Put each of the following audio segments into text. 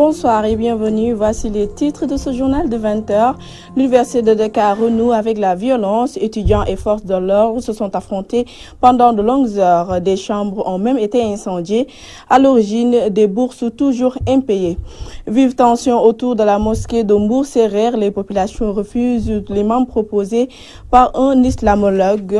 Bonsoir et bienvenue. Voici les titres de ce journal de 20h. L'Université de Dakar renoue avec la violence. Étudiants et forces de l'ordre se sont affrontés pendant de longues heures. Des chambres ont même été incendiées. À l'origine, des bourses toujours impayées. Vive tension autour de la mosquée de Mbour Serer. Les populations refusent les membres proposés par un islamologue.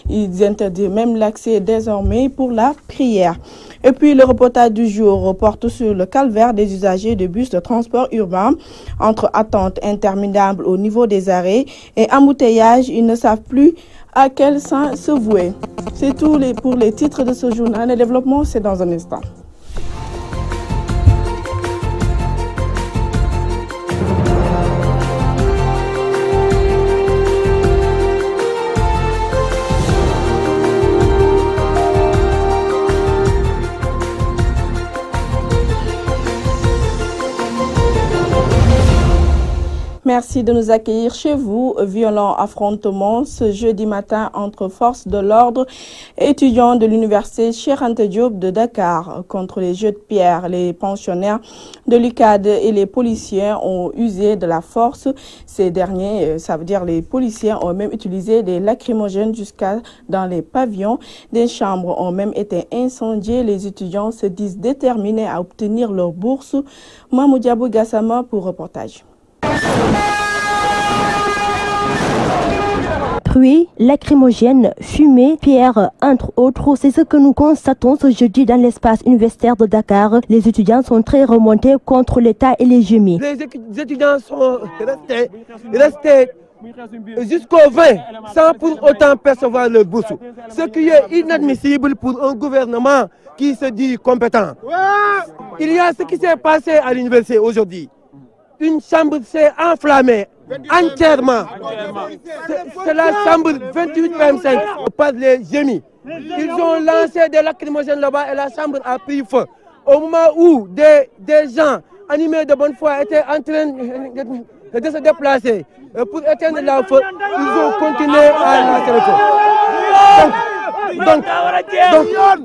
Ils interdisent même l'accès désormais pour la prière. Et puis le reportage du jour porte sur le calvaire des usagers de bus de transport urbain. Entre attentes interminables au niveau des arrêts et embouteillages, ils ne savent plus à quel sens se vouer. C'est tout pour les titres de ce journal. Le développement, c'est dans un instant. Merci de nous accueillir chez vous. Violent affrontement ce jeudi matin entre forces de l'ordre et étudiants de l'université Cheikh Anta Diop de Dakar. Contre les jeux de pierre, les pensionnaires de l'UCAD et les policiers ont usé de la force. Ces derniers, ça veut dire les policiers, ont même utilisé des lacrymogènes jusqu'à dans les pavillons. Des chambres ont même été incendiées. Les étudiants se disent déterminés à obtenir leur bourse. Mamou Diabou Gassama pour reportage. Pluie, lacrymogènes, fumée, pierre, entre autres, c'est ce que nous constatons ce jeudi dans l'espace universitaire de Dakar. Les étudiants sont très remontés contre l'État et les gémis. Les étudiants sont restés jusqu'au 20 sans pour autant percevoir le bourse. Ce qui est inadmissible pour un gouvernement qui se dit compétent. Il y a ce qui s'est passé à l'université aujourd'hui. Une chambre s'est enflammée entièrement. C'est la chambre 28 PM5 par les gémis. Ils ont lancé des lacrymogènes là-bas et la chambre a pris feu. Au moment où des gens animés de bonne foi étaient en train de se déplacer pour éteindre le feu, ils ont continué à lancer le feu. Donc,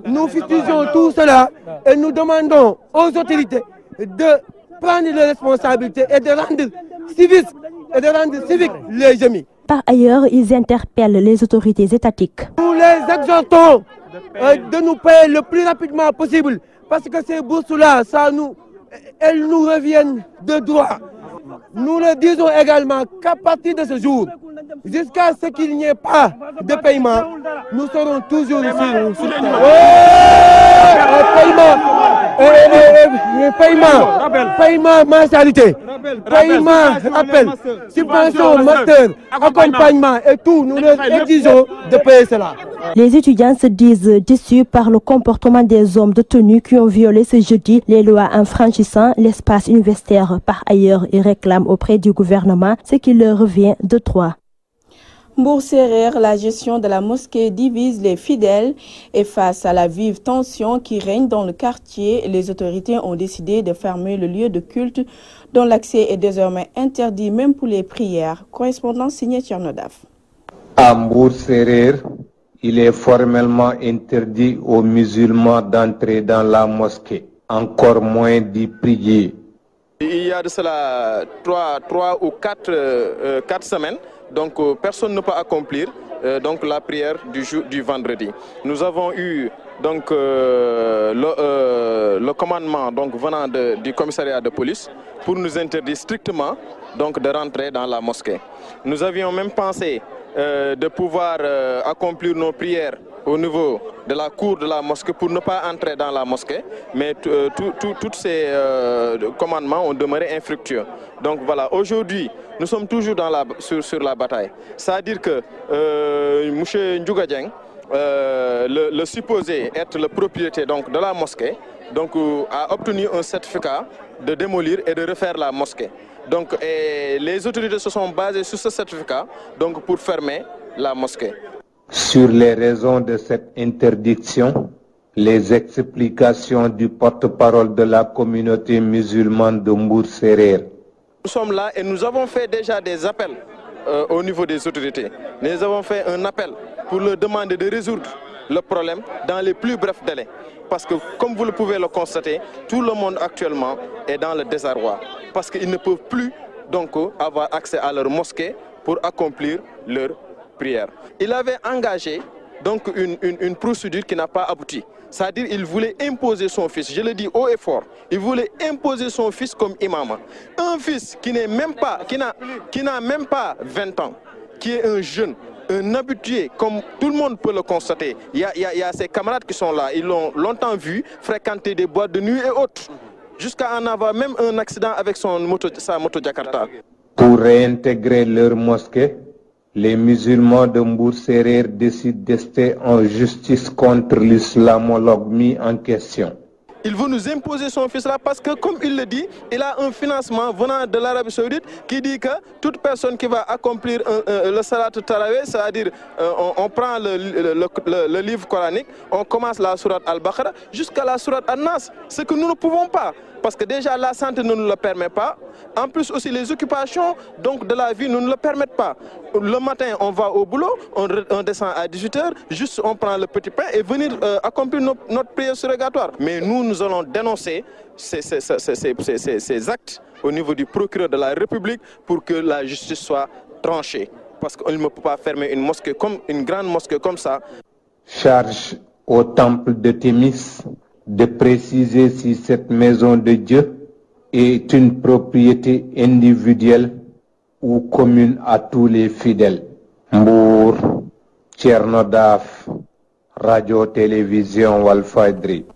nous fustigeons tout cela et nous demandons aux autorités de prendre les responsabilités et de rendre civiques les gémis. Par ailleurs, ils interpellent les autorités étatiques. Nous les exhortons de nous payer le plus rapidement possible parce que ces bourses-là, elles nous reviennent de droit. Nous le disons également qu'à partir de ce jour, jusqu'à ce qu'il n'y ait pas de paiement, nous serons toujours sur paiement mensualité, paiement rappel, subvention, master, accompagnement et tout, nous leur exigeons de payer cela. Les étudiants se disent déçus par le comportement des hommes détenus qui ont violé ce jeudi les lois en franchissant l'espace universitaire. Par ailleurs, ils réclament auprès du gouvernement ce qui leur revient de droit. Mbour Serer, la gestion de la mosquée divise les fidèles et face à la vive tension qui règne dans le quartier, les autorités ont décidé de fermer le lieu de culte dont l'accès est désormais interdit même pour les prières. Correspondant signé Tchernodaf. À Mbour Serer, il est formellement interdit aux musulmans d'entrer dans la mosquée, encore moins d'y prier. Il y a de cela 3 ou 4 semaines. Donc personne ne peut accomplir donc la prière du vendredi. Nous avons eu donc le commandement donc venant du commissariat de police pour nous interdire strictement donc de rentrer dans la mosquée. Nous avions même pensé de pouvoir accomplir nos prières au niveau de la cour de la mosquée pour ne pas entrer dans la mosquée, mais tous ces commandements ont demeuré infructueux. Donc voilà, aujourd'hui, nous sommes toujours sur la bataille. C'est-à-dire que M. Ndjouga Dieng, le supposé être le propriétaire donc, de la mosquée, donc, a obtenu un certificat de démolir et de refaire la mosquée. Donc les autorités se sont basées sur ce certificat donc, pour fermer la mosquée. Sur les raisons de cette interdiction, les explications du porte-parole de la communauté musulmane de Mbour Serer. Nous sommes là et nous avons fait déjà des appels au niveau des autorités. Nous avons fait un appel pour leur demander de résoudre le problème dans les plus brefs délais. Parce que, comme vous le pouvez le constater, tout le monde actuellement est dans le désarroi. Parce qu'ils ne peuvent plus donc avoir accès à leur mosquée pour accomplir leur prière. Il avait engagé donc une procédure qui n'a pas abouti. C'est-à-dire qu'il voulait imposer son fils, je le dis haut et fort, il voulait imposer son fils comme imam. Un fils qui n'a même pas 20 ans, qui est un jeune, un habitué, comme tout le monde peut le constater. Il y a ses camarades qui sont là, ils l'ont longtemps vu fréquenter des boîtes de nuit et autres, jusqu'à en avoir même un accident avec sa moto Jakarta. Pour réintégrer leur mosquée, les musulmans de Mbour Serer décident d'ester en justice contre l'islamologue mis en question. Il veut nous imposer son fils là parce que, comme il le dit, il a un financement venant de l'Arabie Saoudite qui dit que toute personne qui va accomplir le salat tarawih, c'est-à-dire on prend le livre coranique, on commence la sourate Al-Baqarah jusqu'à la sourate An-Nas, ce que nous ne pouvons pas. Parce que déjà la santé ne nous le permet pas. En plus aussi les occupations donc, de la vie ne nous le permettent pas. Le matin on va au boulot, on descend à 18 h, juste on prend le petit pain et venir accomplir notre prière surrogatoire. Mais nous allons dénoncer ces actes au niveau du procureur de la République pour que la justice soit tranchée. Parce qu'on ne peut pas fermer une mosquée comme une grande mosquée comme ça. Charge au temple de Thémis de préciser si cette maison de Dieu est une propriété individuelle ou commune à tous les fidèles. Mbour, Thierno Daf, Radio-Télévision Walfadjri.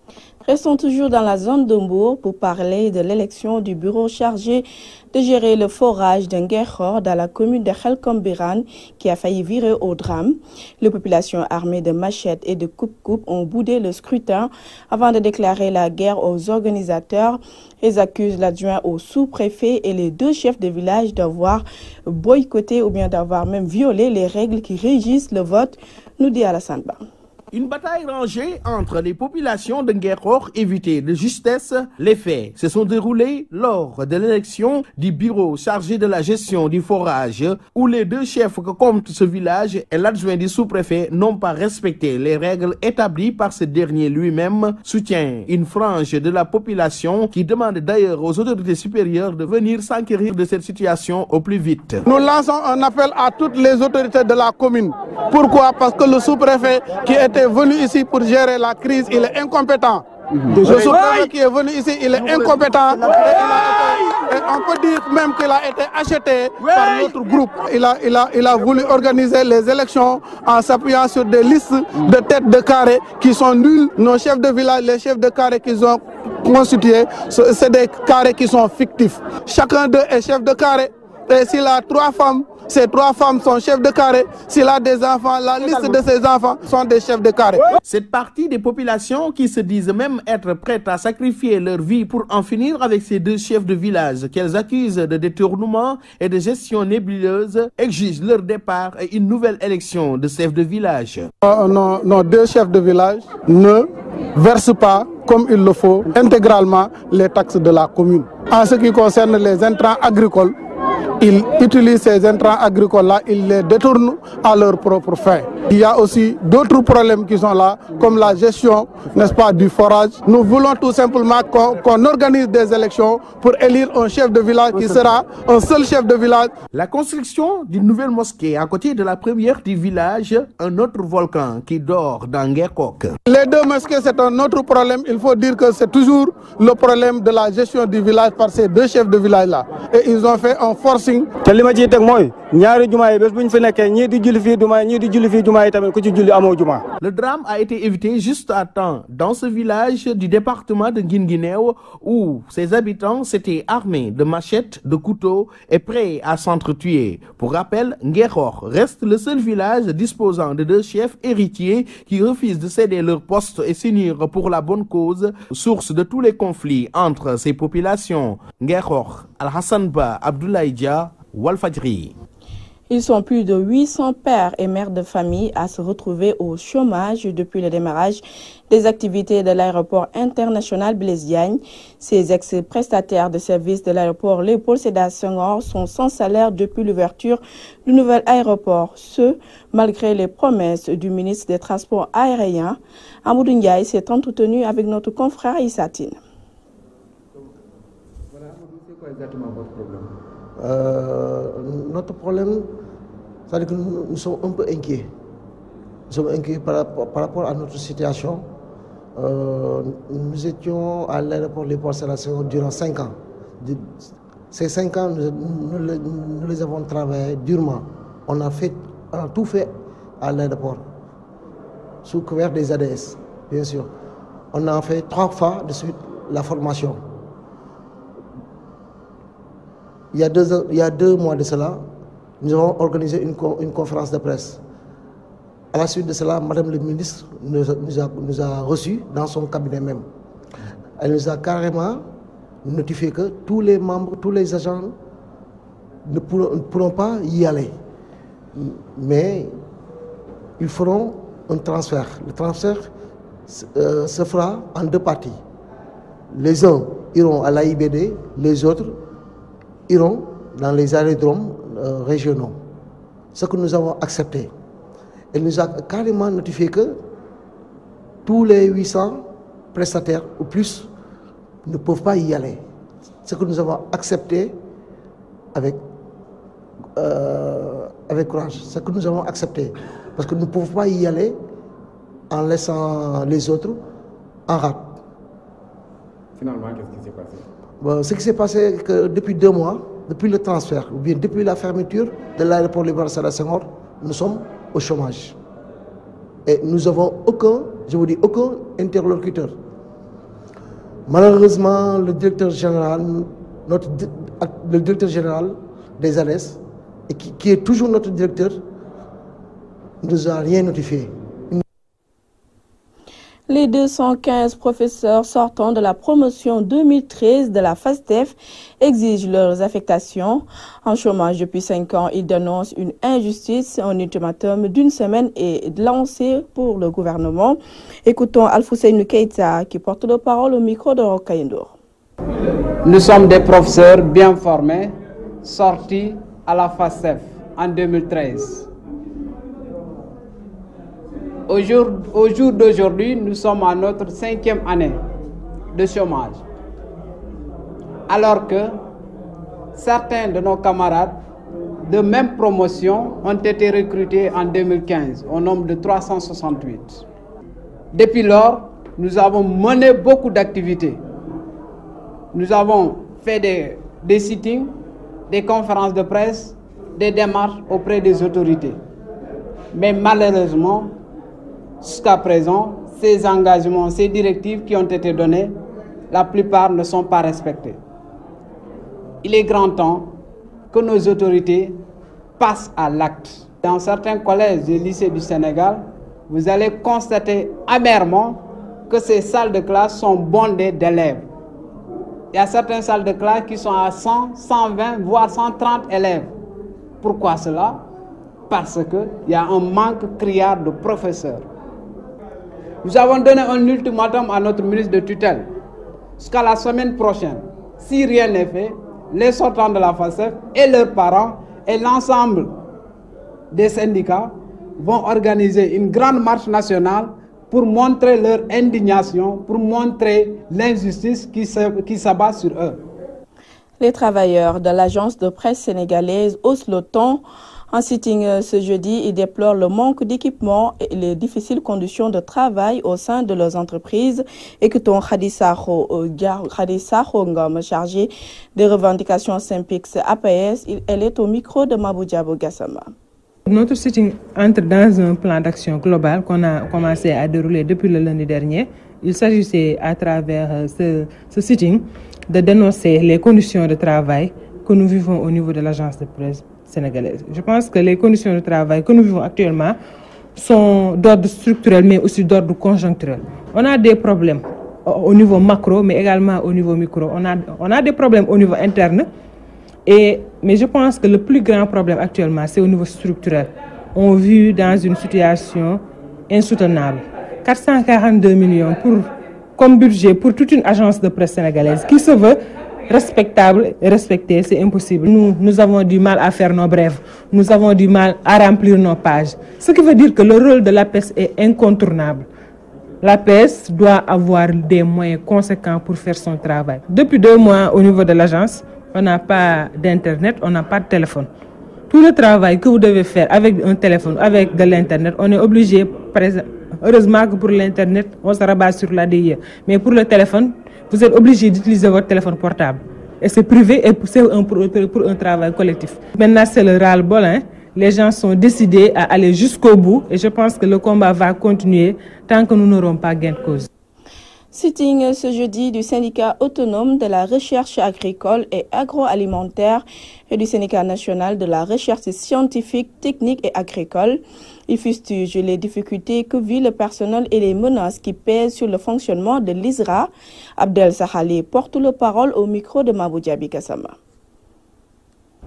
Restons toujours dans la zone de Mbour pour parler de l'élection du bureau chargé de gérer le forage d'Nguerkhor dans la commune de Khelcom Birane qui a failli virer au drame. Les populations armées de machettes et de coupe-coupe ont boudé le scrutin avant de déclarer la guerre aux organisateurs. Ils accusent l'adjoint au sous-préfet et les deux chefs de village d'avoir boycotté ou bien d'avoir même violé les règles qui régissent le vote, nous dit Alassane Ba. Une bataille rangée entre les populations de Nguerkhor évitée de justesse. Les faits se sont déroulés lors de l'élection du bureau chargé de la gestion du forage où les deux chefs que compte ce village et l'adjoint du sous-préfet n'ont pas respecté les règles établies par ce dernier lui-même, soutient une frange de la population qui demande d'ailleurs aux autorités supérieures de venir s'enquérir de cette situation au plus vite. Nous lançons un appel à toutes les autorités de la commune. Pourquoi? Parce que le sous-préfet qui était venu ici pour gérer la crise, il est incompétent. Le sous-préfet qui est venu ici, il est incompétent. Et on peut dire même qu'il a été acheté par notre groupe. Il a voulu organiser les élections en s'appuyant sur des listes de têtes de carré qui sont nulles. Nos chefs de village, les chefs de carré qu'ils ont constitués, c'est des carrés qui sont fictifs. Chacun d'eux est chef de carré. Et s'il a 3 femmes, ces 3 femmes sont chefs de carré. S'il a des enfants, la liste de ses enfants sont des chefs de carré. Cette partie des populations qui se disent même être prêtes à sacrifier leur vie pour en finir avec ces deux chefs de village qu'elles accusent de détournement et de gestion nébuleuse exigent leur départ et une nouvelle élection de chefs de village. Nos deux chefs de village ne versent pas comme il le faut intégralement les taxes de la commune. En ce qui concerne les intrants agricoles, ils utilisent ces intrants agricoles-là, ils les détournent à leur propre fin. Il y a aussi d'autres problèmes qui sont là, comme la gestion, n'est-ce pas, du forage. Nous voulons tout simplement qu'on organise des élections pour élire un chef de village qui sera un seul chef de village. La construction d'une nouvelle mosquée à côté de la première du village, un autre volcan qui dort dans Nguerkhor. Les deux mosquées, c'est un autre problème. Il faut dire que c'est toujours le problème de la gestion du village par ces deux chefs de village-là. Et ils ont fait un forcing. Le drame a été évité juste à temps dans ce village du département de Guinguinéo où ses habitants s'étaient armés de machettes, de couteaux et prêts à s'entretuer. Pour rappel, Nguerkhor reste le seul village disposant de deux chefs héritiers qui refusent de céder leur poste et s'unir pour la bonne cause, source de tous les conflits entre ces populations. Nguerkhor, Alassane Ba, Abdoulaye Dia, Walfadjri. Ils sont plus de 800 pères et mères de famille à se retrouver au chômage depuis le démarrage des activités de l'aéroport international Blaise Diagne. Ces ex-prestataires de services de l'aéroport Léopold Sédar Senghor sont sans salaire depuis l'ouverture du nouvel aéroport. Ce, malgré les promesses du ministre des Transports aériens. Amadou Ndiaye s'est entretenu avec notre confrère Issatine. Voilà, c'est quoi exactement votre problème? Notre problème, c'est que nous sommes un peu inquiets. Nous sommes inquiets par rapport à notre situation. Nous étions à l'aéroport Léopold Sédar Senghor durant 5 ans. Ces 5 ans, nous les avons travaillé durement. On a tout fait à l'aéroport, sous couvert des ADS, bien sûr. On a fait 3 fois de suite la formation. Il y a 2 mois de cela, nous avons organisé une conférence de presse. À la suite de cela, Madame le ministre nous a reçus dans son cabinet même. Elle nous a carrément notifié que tous les membres, tous les agents ne pourront pas y aller. Mais ils feront un transfert. Le transfert se fera en 2 parties. Les uns iront à l'AIBD, les autres iront dans les aérodromes régionaux. Ce que nous avons accepté. Elle nous a carrément notifié que tous les 800 prestataires ou plus ne peuvent pas y aller. Ce que nous avons accepté avec courage. Ce que nous avons accepté. Parce que nous ne pouvons pas y aller en laissant les autres en rade. Finalement, qu'est-ce qui s'est passé? Bon, ce qui s'est passé, c'est que depuis 2 mois, depuis le transfert, ou bien depuis la fermeture de l'aéroport Léopold Sédar Senghor, nous sommes au chômage. Et nous n'avons aucun interlocuteur. Malheureusement, le directeur général des ALES, et qui est toujours notre directeur, ne nous a rien notifié. Les 215 professeurs sortant de la promotion 2013 de la FASTEF exigent leurs affectations. En chômage depuis 5 ans, ils dénoncent une injustice. Un ultimatum d'1 semaine est lancé pour le gouvernement. Écoutons Alfousseynou Keïta qui porte la parole au micro de Rokayendour. Nous sommes des professeurs bien formés, sortis à la FASTEF en 2013. Au jour d'aujourd'hui, nous sommes à notre 5e année de chômage. Alors que certains de nos camarades de même promotion ont été recrutés en 2015 au nombre de 368. Depuis lors, nous avons mené beaucoup d'activités. Nous avons fait des sittings, des conférences de presse, des démarches auprès des autorités. Mais malheureusement, jusqu'à présent, ces engagements, ces directives qui ont été données, la plupart ne sont pas respectées. Il est grand temps que nos autorités passent à l'acte. Dans certains collèges et lycées du Sénégal, vous allez constater amèrement que ces salles de classe sont bondées d'élèves. Il y a certaines salles de classe qui sont à 100, 120, voire 130 élèves. Pourquoi cela? Parce qu'il y a un manque criard de professeurs. Nous avons donné un ultimatum à notre ministre de tutelle. Jusqu'à la semaine prochaine, si rien n'est fait, les sortants de la FASTEF et leurs parents et l'ensemble des syndicats vont organiser une grande marche nationale pour montrer leur indignation, pour montrer l'injustice qui s'abat sur eux. Les travailleurs de l'agence de presse sénégalaise haussent le ton. En sitting ce jeudi, ils déplorent le manque d'équipement et les difficiles conditions de travail au sein de leurs entreprises. Écoutons Khadissa Ngom, chargée des revendications Synpics APS. Elle est au micro de Mabou Diabo Gassama. Notre sitting entre dans un plan d'action global qu'on a commencé à dérouler depuis le lundi dernier. Il s'agissait à travers ce sitting de dénoncer les conditions de travail que nous vivons au niveau de l'agence de presse sénégalaise. Je pense que les conditions de travail que nous vivons actuellement sont d'ordre structurel mais aussi d'ordre conjoncturel. On a des problèmes au niveau macro mais également au niveau micro. On a des problèmes au niveau interne Mais je pense que le plus grand problème actuellement, c'est au niveau structurel. On vit dans une situation insoutenable. 442 millions comme budget pour toute une agence de presse sénégalaise qui se veut respectable et respectée, c'est impossible. Nous avons du mal à faire nos brèves, nous avons du mal à remplir nos pages. Ce qui veut dire que le rôle de l'APES est incontournable. L'APES doit avoir des moyens conséquents pour faire son travail. Depuis 2 mois, au niveau de l'agence, on n'a pas d'internet, on n'a pas de téléphone. Tout le travail que vous devez faire avec un téléphone, avec de l'internet, on est obligé, heureusement que pour l'internet, on se rabat sur l'ADIE. Mais pour le téléphone, vous êtes obligé d'utiliser votre téléphone portable. Et c'est privé et c'est pour un travail collectif. Maintenant, c'est le ras-le-bol. Les gens sont décidés à aller jusqu'au bout et je pense que le combat va continuer tant que nous n'aurons pas gain de cause. Sitting ce jeudi du syndicat autonome de la recherche agricole et agroalimentaire et du syndicat national de la recherche scientifique, technique et agricole. Il fustige les difficultés que vit le personnel et les menaces qui pèsent sur le fonctionnement de l'ISRA. Abdel Sahali porte la parole au micro de Mabou Diaby Kassama.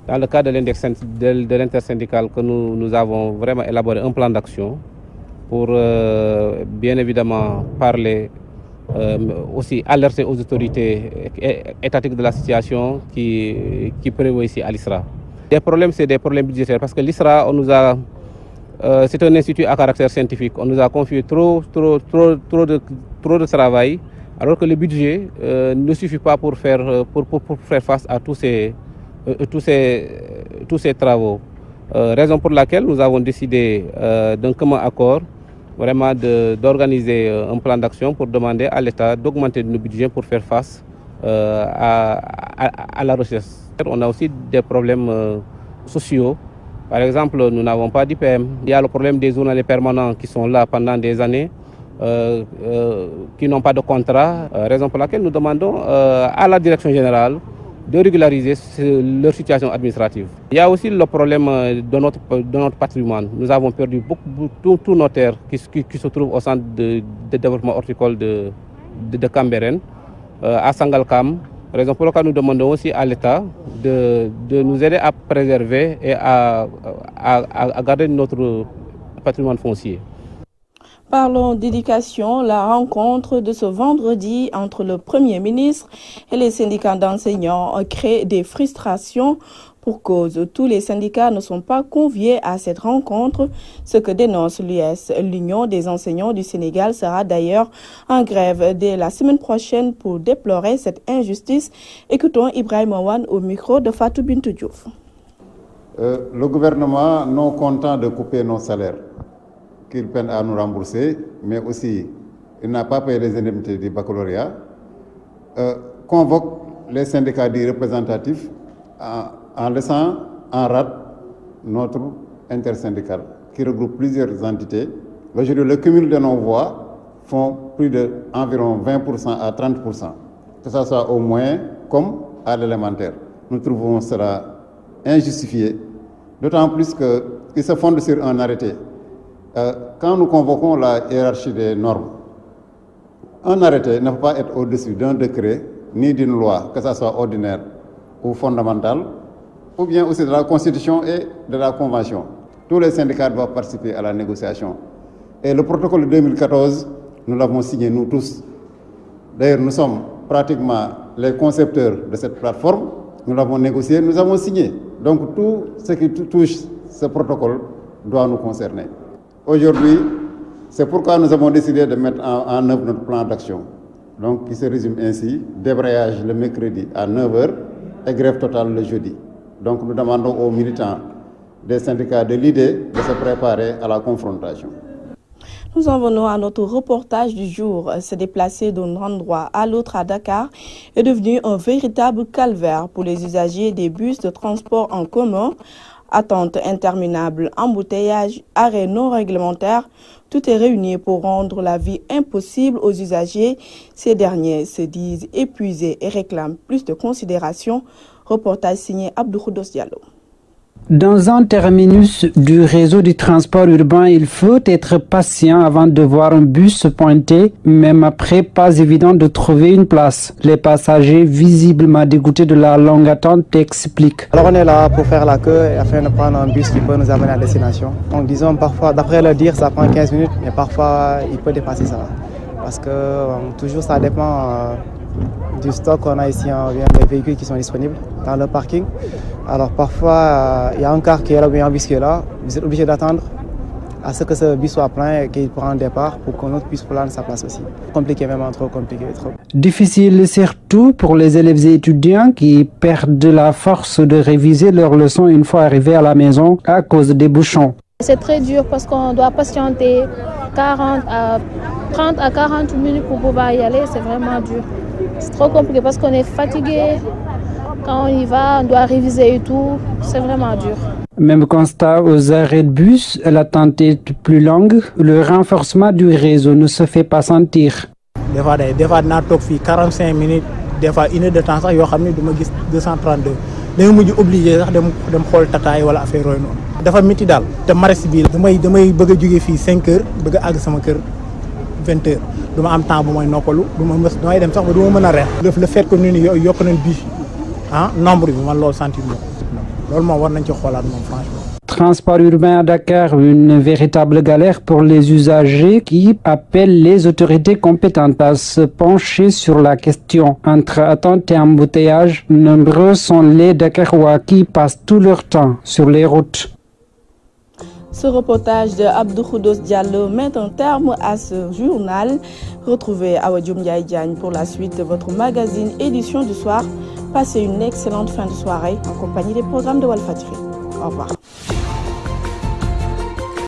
Dans le cadre de l'intersyndical que nous avons vraiment élaboré un plan d'action pour bien évidemment parler, aussi alerter aux autorités étatiques de la situation qui prévaut ici à l'ISRA. Les problèmes, c'est des problèmes budgétaires parce que l'ISRA, c'est un institut à caractère scientifique. On nous a confié trop de travail, alors que le budget ne suffit pas pour faire face à tous ces travaux. Raison pour laquelle nous avons décidé d'un commun accord vraiment d'organiser un plan d'action pour demander à l'État d'augmenter nos budgets pour faire face à la recherche. On a aussi des problèmes sociaux. Par exemple, nous n'avons pas d'IPM. Il y a le problème des journaliers permanents qui sont là pendant des années, qui n'ont pas de contrat. Raison pour laquelle nous demandons à la direction générale de régulariser leur situation administrative. Il y a aussi le problème de notre patrimoine. Nous avons perdu tous nos terres qui se trouvent au centre de développement horticole de Cambérène, à Sangalkam. Raison pour laquelle nous demandons aussi à l'État de nous aider à préserver et à garder notre patrimoine foncier. Parlons d'éducation. La rencontre de ce vendredi entre le Premier ministre et les syndicats d'enseignants crée des frustrations pour cause. Tous les syndicats ne sont pas conviés à cette rencontre, ce que dénonce l'US. L'Union des enseignants du Sénégal sera d'ailleurs en grève dès la semaine prochaine pour déplorer cette injustice. Écoutons Ibrahim Awan au micro de Fatou Bintou Diouf. Le gouvernement, non content de couper nos salaires, qu'il peine à nous rembourser, mais aussi il n'a pas payé les indemnités du baccalauréat, convoque les syndicats dits représentatifs en laissant en rade notre intersyndical qui regroupe plusieurs entités. Aujourd'hui, le cumul de nos voix font plus de environ 20% à 30%, que ce soit au moyen comme à l'élémentaire. Nous trouvons cela injustifié, d'autant plus qu'il se fonde sur un arrêté. Quand nous convoquons la hiérarchie des normes, un arrêté ne peut pas être au-dessus d'un décret ni d'une loi, que ce soit ordinaire ou fondamentale, ou bien aussi de la Constitution et de la Convention. Tous les syndicats doivent participer à la négociation. Et le protocole de 2014, nous l'avons signé nous tous. D'ailleurs, nous sommes pratiquement les concepteurs de cette plateforme. Nous l'avons négocié, nous avons signé. Donc tout ce qui touche ce protocole doit nous concerner. Aujourd'hui, c'est pourquoi nous avons décidé de mettre en œuvre notre plan d'action. Donc, qui se résume ainsi, débrayage le mercredi à 9h et grève totale le jeudi. Donc, nous demandons aux militants des syndicats de l'idée de se préparer à la confrontation. Nous en venons à notre reportage du jour. Se déplacer d'un endroit à l'autre à Dakar est devenu un véritable calvaire pour les usagers des bus de transport en commun. Attente interminable, embouteillage, arrêt non réglementaire, tout est réuni pour rendre la vie impossible aux usagers. Ces derniers se disent épuisés et réclament plus de considération. Reportage signé Abdou Khoudos Diallo. Dans un terminus du réseau du transport urbain, il faut être patient avant de voir un bus se pointer. Même après, pas évident de trouver une place. Les passagers, visiblement dégoûtés de la longue attente, expliquent. Alors on est là pour faire la queue afin de prendre un bus qui peut nous amener à destination. Donc disons parfois, d'après le dire, ça prend 15 minutes, mais parfois il peut dépasser ça. Parce que toujours ça dépend du stock qu'on a ici, des véhicules qui sont disponibles dans le parking. Alors parfois, il y a un car qui est là ou un bus qui est là. Vous êtes obligé d'attendre à ce que ce bus soit plein et qu'il prenne un départ pour qu'on puisse prendre sa place aussi. Compliqué, même trop compliqué. Trop. Difficile surtout pour les élèves et étudiants qui perdent la force de réviser leurs leçons une fois arrivés à la maison à cause des bouchons. C'est très dur parce qu'on doit patienter 30 à 40 minutes pour pouvoir y aller. C'est vraiment dur. C'est trop compliqué parce qu'on est fatigué. Quand on y va, on doit réviser et tout. C'est vraiment dur. Même constat aux arrêts de bus, l'attente est plus longue. Le renforcement du réseau ne se fait pas sentir. Des fois, on a 45 minutes, des fois 1 heure de temps, il y a 232. Je suis obligé de faire des tataay wala affaire yooyu noonu. Dafa métti daal te marché bi damay bëgg a jóge fii 5 heures bëgg a àgg sama kër 20 heures du ma am temps bu may noppalu damay dem sax ba du ma mën a reer. Le fait que ñu ni yokk nañ bus nombre bi man loolu sentir loolu moom war nañ ci xoolaat moom franchement. Transport urbain à Dakar, une véritable galère pour les usagers qui appellent les autorités compétentes à se pencher sur la question. Entre attente et embouteillage, nombreux sont les Dakarois qui passent tout leur temps sur les routes. Ce reportage de Abdou Khoudos Diallo met un terme à ce journal. Retrouvez Awadjoum Ndiaye Diagne pour la suite de votre magazine édition du soir. Passez une excellente fin de soirée en compagnie des programmes de Walfadjri. Au revoir.